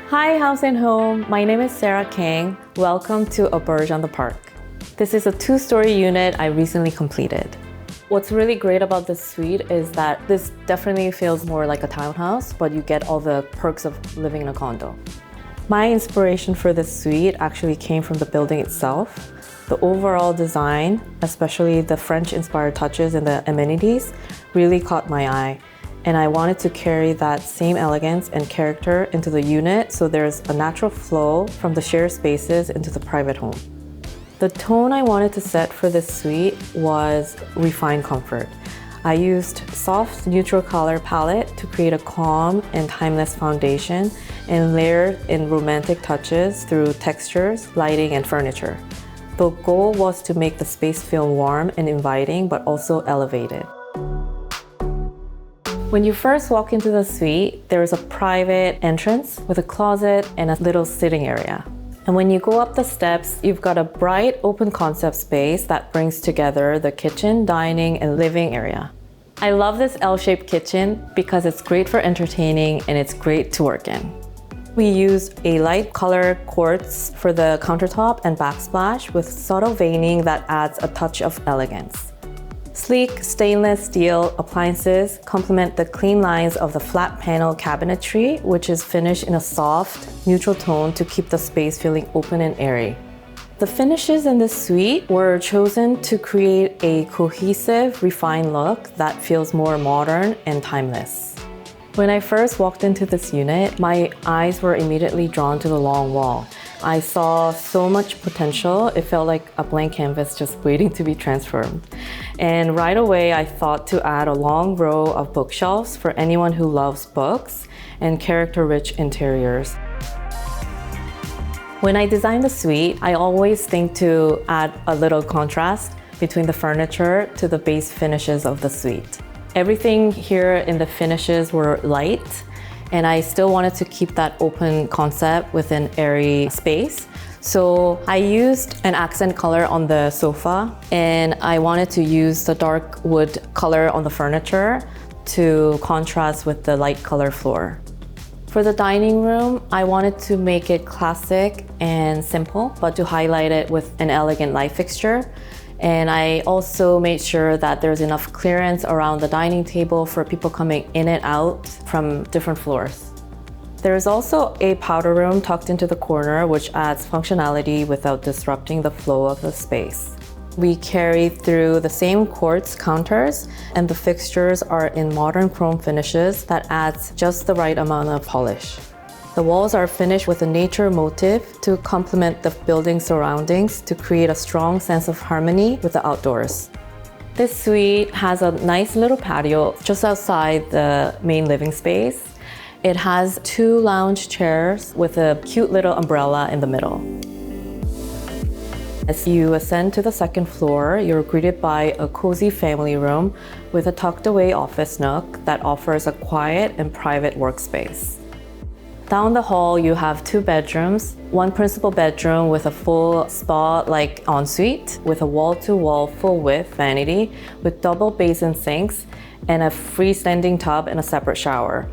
Hi House and Home, my name is Sarah Kang. Welcome to Auberge on the Park. This is a two-story unit I recently completed. What's really great about this suite is that this definitely feels more like a townhouse, but you get all the perks of living in a condo. My inspiration for this suite actually came from the building itself. The overall design, especially the French-inspired touches and the amenities, really caught my eye. And I wanted to carry that same elegance and character into the unit so there's a natural flow from the shared spaces into the private home. The tone I wanted to set for this suite was refined comfort. I used soft neutral color palette to create a calm and timeless foundation and layered in romantic touches through textures, lighting, and furniture. The goal was to make the space feel warm and inviting, but also elevated. When you first walk into the suite, there is a private entrance with a closet and a little sitting area. And when you go up the steps, you've got a bright open concept space that brings together the kitchen, dining, and living area. I love this L-shaped kitchen because it's great for entertaining and it's great to work in. We used a light color quartz for the countertop and backsplash with subtle veining that adds a touch of elegance. Sleek stainless steel appliances complement the clean lines of the flat panel cabinetry, which is finished in a soft, neutral tone to keep the space feeling open and airy. The finishes in this suite were chosen to create a cohesive, refined look that feels more modern and timeless. When I first walked into this unit, my eyes were immediately drawn to the long wall. I saw so much potential, it felt like a blank canvas just waiting to be transformed. And right away, I thought to add a long row of bookshelves for anyone who loves books and character-rich interiors. When I design the suite, I always think to add a little contrast between the furniture to the base finishes of the suite. Everything here in the finishes were light, and I still wanted to keep that open concept with an airy space. So I used an accent color on the sofa, and I wanted to use the dark wood color on the furniture to contrast with the light color floor. For the dining room, I wanted to make it classic and simple, but to highlight it with an elegant light fixture. And I also made sure that there's enough clearance around the dining table for people coming in and out from different floors. There's also a powder room tucked into the corner, which adds functionality without disrupting the flow of the space. We carry through the same quartz counters, and the fixtures are in modern chrome finishes that adds just the right amount of polish. The walls are finished with a nature motif to complement the building surroundings to create a strong sense of harmony with the outdoors. This suite has a nice little patio just outside the main living space. It has 2 lounge chairs with a cute little umbrella in the middle. As you ascend to the second floor, you're greeted by a cozy family room with a tucked away office nook that offers a quiet and private workspace. Down the hall, you have 2 bedrooms, one principal bedroom with a full spa-like ensuite with a wall-to-wall full-width vanity with double basin sinks and a freestanding tub and a separate shower.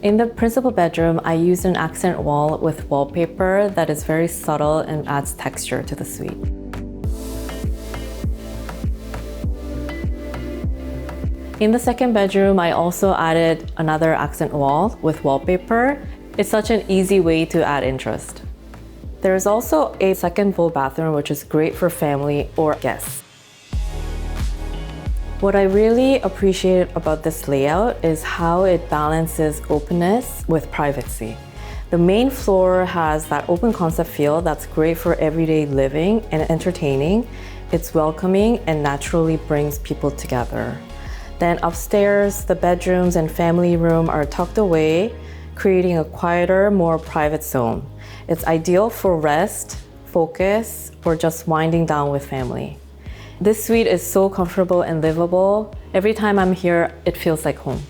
In the principal bedroom, I used an accent wall with wallpaper that is very subtle and adds texture to the suite. In the second bedroom, I also added another accent wall with wallpaper. It's such an easy way to add interest. There is also a second full bathroom, which is great for family or guests. What I really appreciate about this layout is how it balances openness with privacy. The main floor has that open concept feel that's great for everyday living and entertaining. It's welcoming and naturally brings people together. Then upstairs, the bedrooms and family room are tucked away, creating a quieter, more private zone. It's ideal for rest, focus, or just winding down with family. This suite is so comfortable and livable. Every time I'm here, it feels like home.